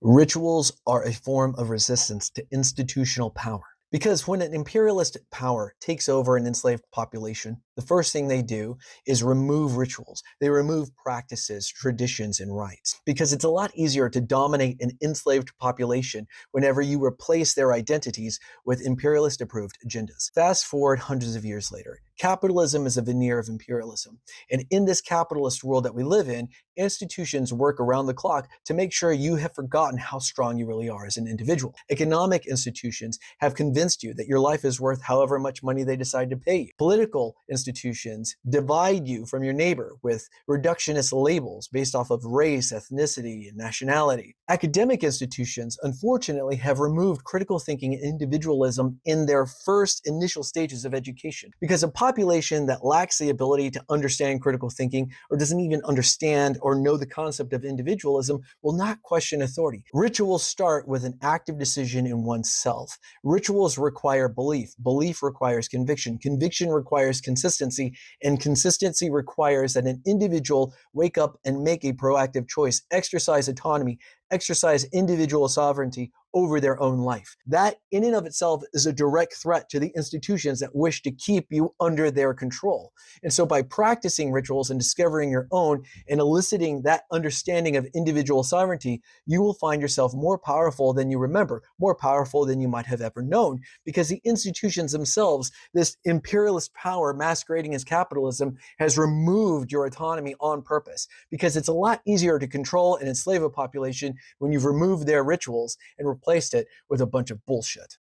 Rituals are a form of resistance to institutional power. Because when an imperialist power takes over an enslaved population, the first thing they do is remove rituals. They remove practices, traditions, and rites. Because it's a lot easier to dominate an enslaved population whenever you replace their identities with imperialist approved agendas. Fast forward hundreds of years later. Capitalism is a veneer of imperialism. And in this capitalist world that we live in, institutions work around the clock to make sure you have forgotten how strong you really are as an individual. Economic institutions have convinced you that your life is worth however much money they decide to pay you. Political institutions divide you from your neighbor with reductionist labels based off of race, ethnicity, and nationality. Academic institutions, unfortunately, have removed critical thinking and individualism in their first initial stages of education, because a population that lacks the ability to understand critical thinking or doesn't even understand or know the concept of individualism will not question authority. Rituals start with an active decision in oneself. Rituals require belief. Belief requires conviction. Conviction requires consistency, and consistency requires that an individual wake up and make a proactive choice, exercise autonomy, exercise individual sovereignty over their own life. That in and of itself is a direct threat to the institutions that wish to keep you under their control. And so by practicing rituals and discovering your own and eliciting that understanding of individual sovereignty, you will find yourself more powerful than you remember, more powerful than you might have ever known, because the institutions themselves, this imperialist power masquerading as capitalism, has removed your autonomy on purpose, because it's a lot easier to control and enslave a population when you've removed their rituals and replaced it with a bunch of bullshit.